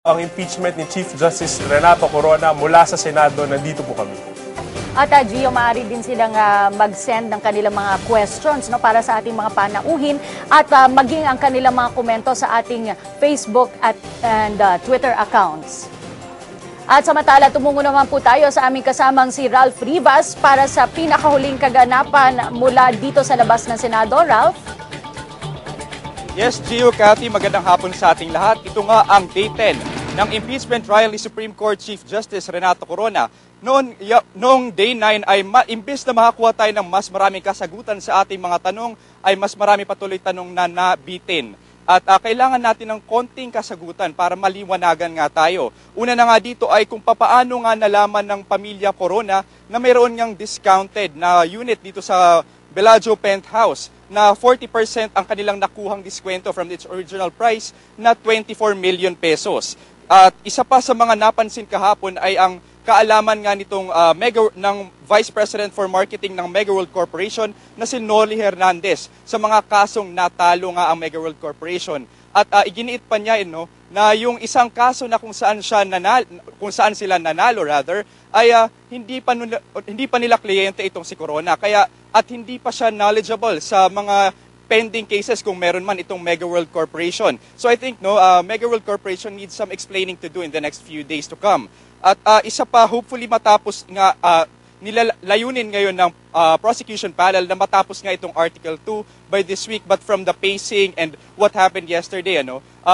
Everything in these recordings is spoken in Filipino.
ang impeachment ni Chief Justice Renato Corona mula sa Senado. Nandito po kami. At Gio, maaari din silang mag-send ng kanilang mga questions para sa ating mga panauhin at maging ang kanilang mga komento sa ating Facebook and Twitter accounts. At samantala, tumungo naman po tayo sa aming kasamang si Ralph Rivas para sa pinakahuling kaganapan mula dito sa labas ng Senado. Ralph? Yes, Gio, Cathy, magandang hapon sa ating lahat. Ito nga ang day 10 ng impeachment trial ni Supreme Court Chief Justice Renato Corona. Noong day 9 ay imbes na makakuha tayo ng mas maraming kasagutan sa ating mga tanong, ay mas marami patuloy tanong na nabitin. At kailangan natin ng konting kasagutan para maliwanagan nga tayo. Una na nga dito ay kung papaano nga nalaman ng pamilya Corona na mayroon ngang discounted na unit dito sa Bellagio Penthouse na 40% ang kanilang nakuhang diskwento from its original price na 24 million pesos. At isa pa sa mga napansin kahapon ay ang kaalaman nga nitong ng Vice President for Marketing ng Megaworld Corporation na si Noli Hernandez sa mga kasong natalo nga ang Megaworld Corporation. At iginiit pa niya na yung isang kaso na kung saan sila nanalo ay hindi pa nila kliyente itong si Corona at hindi pa siya knowledgeable sa mga pending cases kung meron man itong Megaworld Corporation. So I think Megaworld Corporation needs some explaining to do in the next few days to come. At isa pa, hopefully matapos nga nilalayunin ngayon ng prosecution panel na matapos nga itong Article 2 by this week, but from the pacing and what happened yesterday,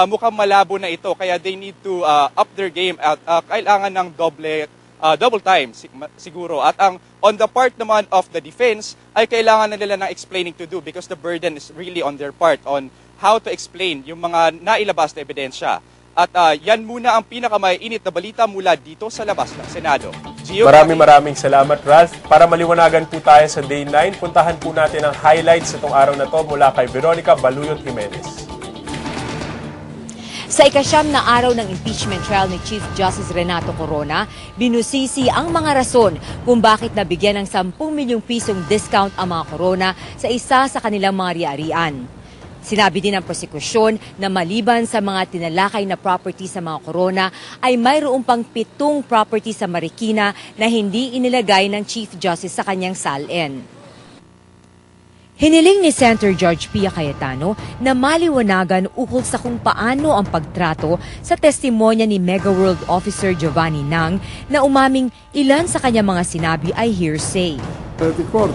mukhang malabo na ito, kaya they need to up their game at kailangan ng double time siguro. At on the part naman of the defense ay kailangan na nila ng explaining to do because the burden is really on their part on how to explain yung mga nailabas na ebidensya. At yan muna ang pinakamaiinit na balita mula dito sa labas ng Senado. Gio, Maraming salamat, Ralph. Para maliwanagan po tayo sa Day 9, puntahan po natin ang highlights itong araw na to mula kay Veronica Baluyot Jimenez. Sa ikasyam na araw ng impeachment trial ni Chief Justice Renato Corona, binusisi ang mga rason kung bakit nabigyan ng 10 milyong pisong discount ang mga Corona sa isa sa kanilang mga ari-arian. Sinabi din ng prosekusyon na maliban sa mga tinalakay na property sa mga Corona, ay mayroong pang 7 property sa Marikina na hindi inilagay ng Chief Justice sa kanyang SALN. Hiniling ni Senator George Pia Cayetano na maliwanagan ukol sa kung paano ang pagtrato sa testimonya ni Megaworld Officer Giovanni Nang na umaming ilan sa kanyang mga sinabi ay hearsay. The court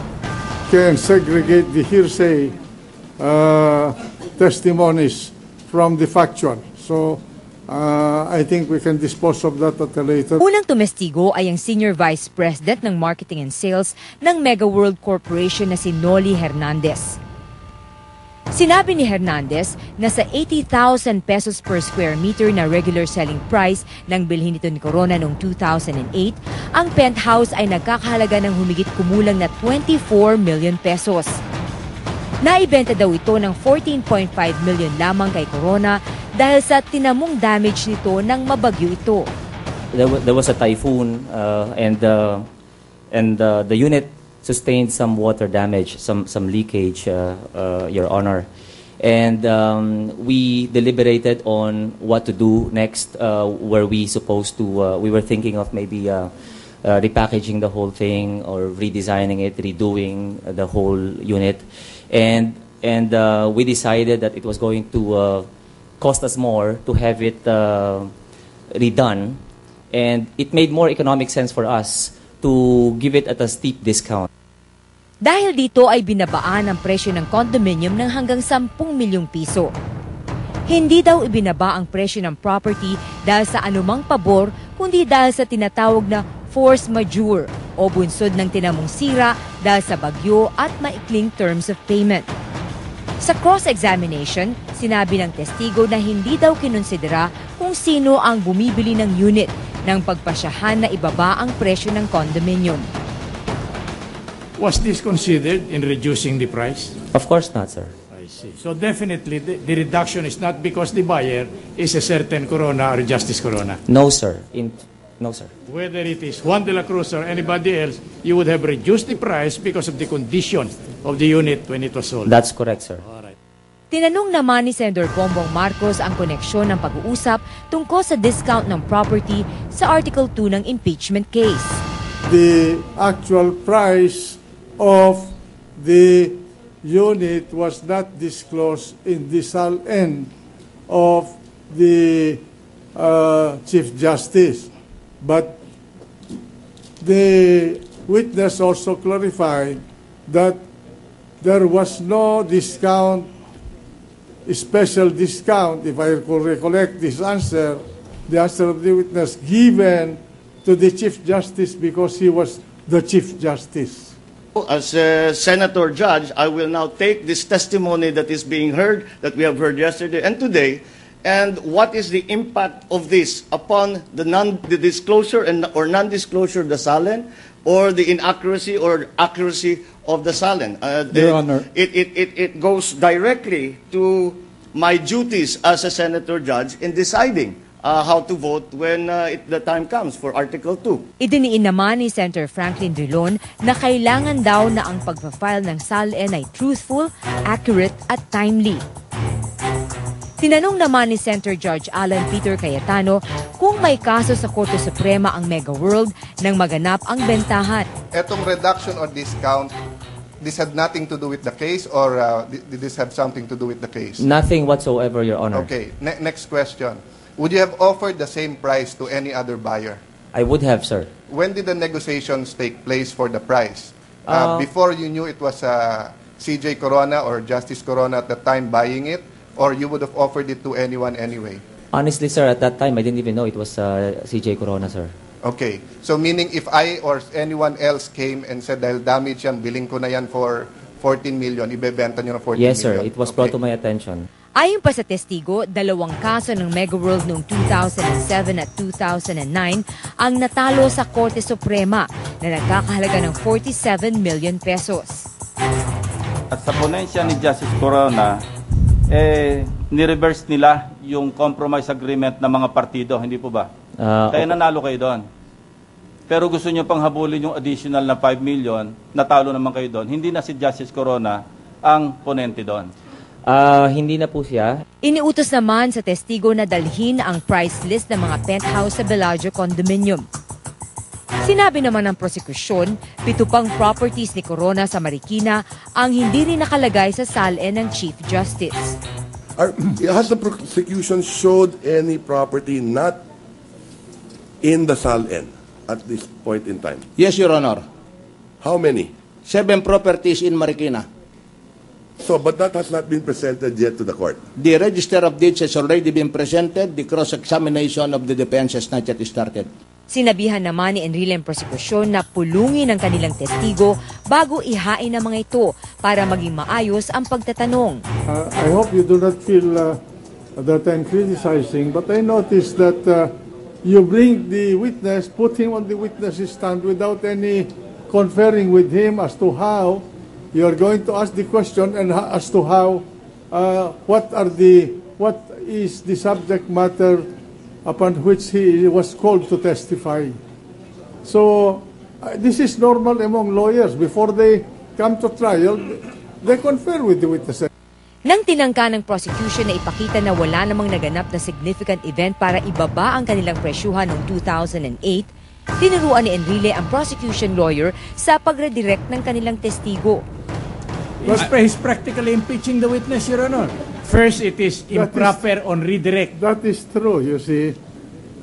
can segregate the hearsay testimonies from the factual. So I think we can dispose of that at a later. Unang tumestigo ay ang Senior Vice President ng Marketing and Sales ng Megaworld Corporation na si Noli Hernandez. Sinabi ni Hernandez na sa 80,000 pesos per square meter na regular selling price ng bilhin nito ni Corona noong 2008, ang penthouse ay nagkakahalaga ng humigit kumulang na 24 million pesos. Naibenta daw ito ng 14.5 million lamang kay Corona dahil sa tinamong damage nito ng mabagyo ito. There was a typhoon and the unit sustained some water damage, some leakage, Your Honor. And we deliberated on what to do next. Were we supposed to? We were thinking of maybe repackaging the whole thing or redesigning it, redoing the whole unit. And we decided that it was going to cost us more to have it redone, and it made more economic sense for us to give it at a steep discount. Dahil dito ay binabaan ang presyo ng condominium ng hanggang 10 milyong piso. Hindi daw ibinaba ang presyo ng property dahil sa anumang pabor, kundi dahil sa tinatawag na force majeure o bunsod ng tinamong sira dahil sa bagyo at maikling terms of payment. Sa cross-examination, sinabi ng testigo na hindi daw kinonsidera kung sino ang bumibili ng unit ng pagpasyahan na ibaba ang presyo ng condominium. Was this considered in reducing the price? Of course not, sir. I see. So definitely the reduction is not because the buyer is a certain Corona or Justice Corona. No, sir. No, sir. Whether it is Juan de la Cruz or anybody else, you would have reduced the price because of the condition of the unit when it was sold. That's correct, sir. All right. Tinanong naman ni Senator Bongbong Marcos ang koneksyon ng pag-uusap tungkol sa discount ng property sa Article 2 ng impeachment case. The actual price of the unit was not disclosed in the SALN of the Chief Justice. But the witness also clarified that there was no discount, special discount, if I could recollect this answer, the answer of the witness given to the Chief Justice because he was the Chief Justice. As a senator judge, I will now take this testimony that is being heard, that we have heard yesterday and today, and what is the impact of this upon the disclosure or non-disclosure of the SALN, or the inaccuracy or accuracy of the SALN. Your Honor. It goes directly to my duties as a senator judge in deciding how to vote when the time comes for Article 2. Idiniin naman ni Senator Franklin Drilon na kailangan daw na ang pagpa-file ng SALN ay truthful, accurate at timely. Tinanong naman ni Senator Judge Alan Peter Cayetano kung may kaso sa Korte Suprema ang Mega World nang maganap ang bentahan. Etong reduction or discount, this had nothing to do with the case, or did this have something to do with the case? Nothing whatsoever, Your Honor. Okay, next question. Would you have offered the same price to any other buyer? I would have, sir. When did the negotiations take place for the price? Before you knew it was CJ Corona or Justice Corona at the time buying it, or you would have offered it to anyone anyway? Honestly, sir, at that time, I didn't even know it was CJ Corona, sir. Okay. So meaning if I or anyone else came and said, dahil damage yan, billing ko na yan for 14 million, ibebenta nyo na 14 million? Yes, sir. It was brought to my attention. Ayon pa sa testigo, 2 kaso ng Mega World noong 2007 at 2009 ang natalo sa Korte Suprema na nagkakahalaga ng 47 million pesos. At sa ponensya ni Justice Corona, ni-reverse nila yung compromise agreement ng mga partido, hindi po ba? Kaya nanalo kayo doon. Pero gusto nyo pang habulin yung additional na 5 million, natalo naman kayo doon. Hindi na si Justice Corona ang ponente doon. Hindi na po siya. Iniutos naman sa testigo na dalhin ang price list ng mga penthouse sa Bellagio condominium. Sinabi naman ng prosekusyon, 7 pang properties ni Corona sa Marikina ang hindi rin nakalagay sa SALN ng Chief Justice. Has the prosecution showed any property not in the SALN at this point in time? Yes, Your Honor. How many? 7 properties in Marikina. So, but that has not been presented yet to the court. The register of deeds has already been presented. The cross-examination of the defense has not yet started. Sinabihan naman ni Enrile ang prosekusyon na pulungin ang kanilang testigo bago ihain ang mga ito para maging maayos ang pagtatanong. I hope you do not feel that I'm criticizing, but I noticed that you bring the witness, put him on the witness stand without any conferring with him as to how you are going to ask the question and as to how, what is the subject matter upon which he was called to testify. So, this is normal among lawyers. Before they come to trial, they confer with the witnesses. Nang tinangka ng prosecution na ipakita na wala namang naganap na significant event para ibaba ang kanilang presyuhan noong 2008, tinuruan ni Enrile ang prosecution lawyer sa pagredirect ng kanilang testigo. He's practically impeaching the witness, Your Honor. First, it is improper on redirect. That is true, you see.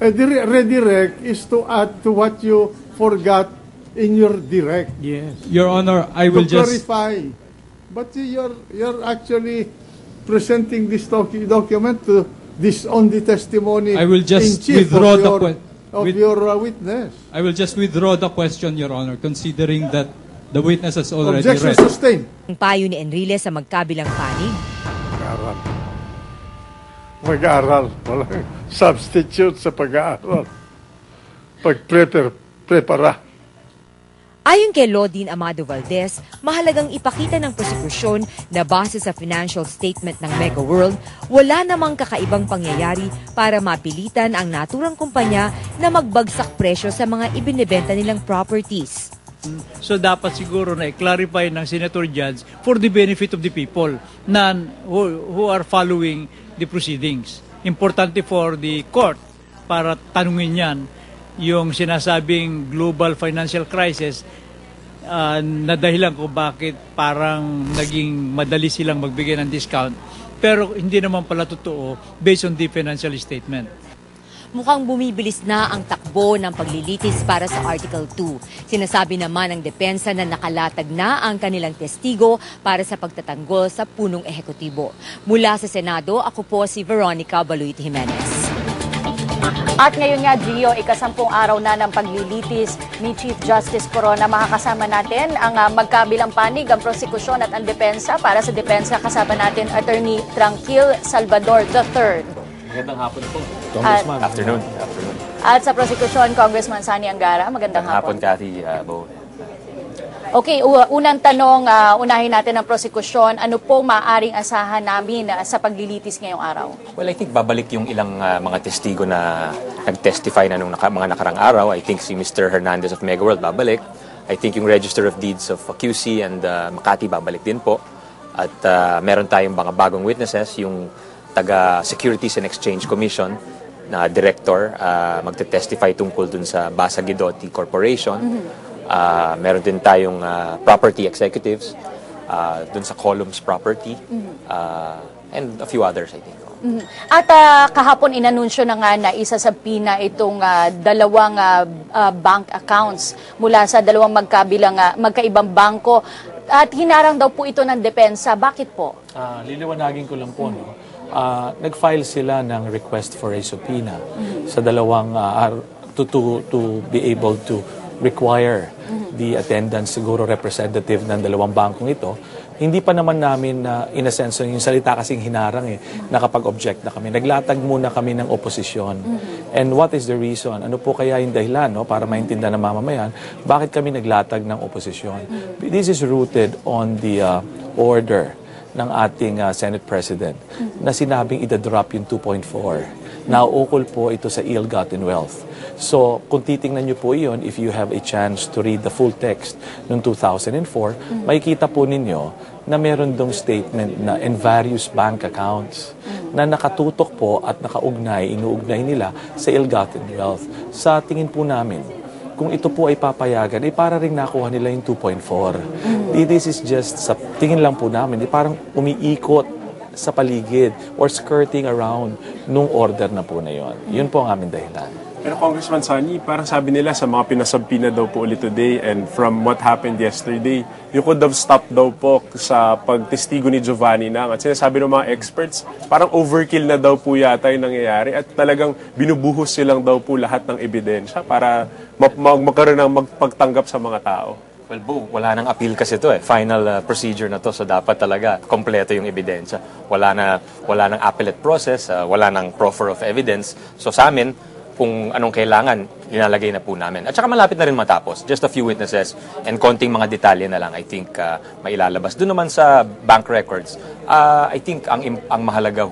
A redirect is to add to what you forgot in your direct. Yes. Your Honor, I will to clarify. But you're actually presenting this document to this on the testimony. I will just in chief withdraw your witness. I will just withdraw the question, Your Honor, considering that the witness has already Objection read. sustained. Ang payo ni Enrile sa magkabilang panig. Mag-aaral. Walang substitute sa pag-aaral. Pag-prepara. Ayon kay Lodin Amado Valdez, mahalagang ipakita ng prosekusyon na base sa financial statement ng Mega World, wala namang kakaibang pangyayari para mapilitan ang naturang kumpanya na magbagsak presyo sa mga ibinebenta nilang properties. So dapat siguro na i-clarify ng Senator Judge for the benefit of the people na who are following the proceedings. Importante for the court para tanungin yan yung sinasabing global financial crisis na dahilan ko bakit parang naging madali silang magbigay ng discount. Pero hindi naman pala totoo based on the financial statement. Mukhang bumibilis na ang takbo ng paglilitis para sa Article 2. Sinasabi naman ng depensa na nakalatag na ang kanilang testigo para sa pagtatanggol sa punong ehekutibo. Mula sa Senado, ako po si Veronica Baluit Jimenez. At ngayon nga, Gio, ika-10 araw na ng paglilitis ni Chief Justice Corona. Makakasama natin ang magkabilang panig, ang prosekusyon at ang depensa. Para sa depensa, kasama natin Attorney Tranquil Salvador III. Magandang hapon po. Congressman. Afternoon. At sa prosekusyon, Congressman Sani Angara. Magandang hapon. Cathy, Bo. Okay, unang tanong, unahin natin ang prosekusyon. Ano po maaaring asahan namin sa paglilitis ngayong araw? Well, I think babalik yung ilang mga testigo na nag-testify na nung mga nakarang araw. I think si Mr. Hernandez of Megaworld babalik. I think yung Register of Deeds of QC and Makati babalik din po. At meron tayong mga bagong witnesses, yung taga Securities and Exchange Commission na director magte-testify tungkol dun sa Basa Guidotti Corporation. Meron din tayong property executives dun sa Columns Property and a few others, I think. At kahapon inanunsyo na nga na isa sa PINA itong dalawang bank accounts mula sa dalawang magkaibang bangko. At hinarang daw po ito ng depensa. Bakit po? Liliwanagin ko lang po, no? Nag-file sila ng request for a subpoena sa dalawang to be able to require the attendance, siguro representative ng dalawang bangkong ito. Hindi pa naman namin in a sense, yung salita kasing hinarang nakapag-object na kami. Naglatag muna kami ng oposisyon. And what is the reason? Ano po kaya yung dahilan, no, para maintindihan ng mamamayan, bakit kami naglatag ng oposisyon? This is rooted on the order ng ating Senate President na sinabing idadrop yung 2.4. Nauukol po ito sa ill-gotten wealth. So, kung titingnan nyo po iyon, if you have a chance to read the full text noong 2004, makikita po ninyo na meron dong statement na in various bank accounts na nakatutok po at inuugnay nila sa ill-gotten wealth. Sa tingin po namin, kung ito po ay papayagan, para rin nakuha nila yung 2.4. This is just, sa tingin lang po namin, parang umiikot sa paligid or skirting around nung order na po na yon. Yun po ang aming dahilan. Pero Congressman Sani, parang sabi nila sa mga pinasabpina daw po ulit today and from what happened yesterday, you could have stopped daw po sa pagtestigo ni Giovanni Nang. At sinasabi ng mga experts, parang overkill na daw po yata yung nangyayari at talagang binubuhos silang daw po lahat ng ebidensya para magkaroon ng magpagtanggap sa mga tao. Well, Bo, wala nang appeal kasi ito Final procedure na to, so dapat talaga kompleto yung ebidensya. Wala nang appellate process, wala nang proffer of evidence. So sa amin, kung anong kailangan, linalagay na po namin. At saka malapit na rin matapos. Just a few witnesses and konting mga detalye na lang, I think, mailalabas. Doon naman sa bank records, I think ang mahalaga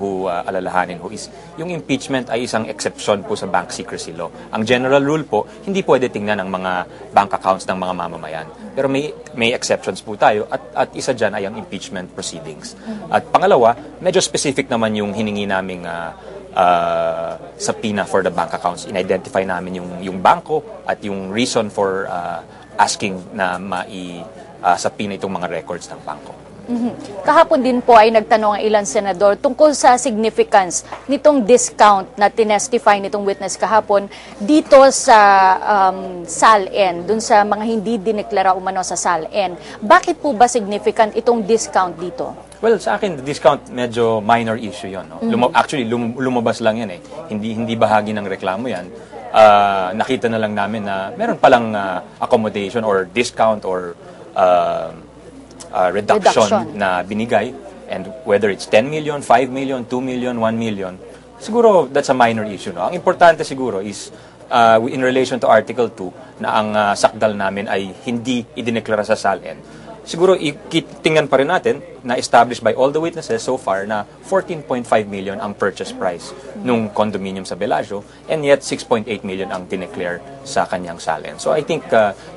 alalahanin is yung impeachment ay isang exception po sa bank secrecy law. Ang general rule po, hindi pwede tingnan ang mga bank accounts ng mga mamamayan. Pero may exceptions po tayo at isa dyan ay ang impeachment proceedings. At pangalawa, medyo specific naman yung hiningi naming subpoena for the bank accounts. In-identify namin yung bangko at yung reason for asking na subpoena itong mga records ng bangko. Kahapon din po ay nagtanong ang ilang senador tungkol sa significance nitong discount na tinestify nitong witness kahapon dito sa SALN, dun sa mga hindi dineklara umano sa SALN. Bakit po ba significant itong discount dito? Well, sa akin, the discount medyo minor issue yon. No? Actually, lumabas lang yan Hindi bahagi ng reklamo yan. Nakita na lang namin na meron palang accommodation or discount or reduction na binigay. And whether it's 10 million, 5 million, 2 million, 1 million, siguro that's a minor issue. No? Ang importante siguro is in relation to Article 2 na ang sakdal namin ay hindi idineklara sa SALN. siguro tingnan pa rin natin na established by all the witnesses so far na 14.5 million ang purchase price nung condominium sa Bellagio, and yet 6.8 million ang dineclare sa kanyang salen. So I think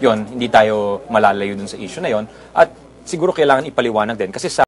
yon, hindi tayo malalayo dun sa issue na yon, at siguro kailangan ipaliwanag din kasi sa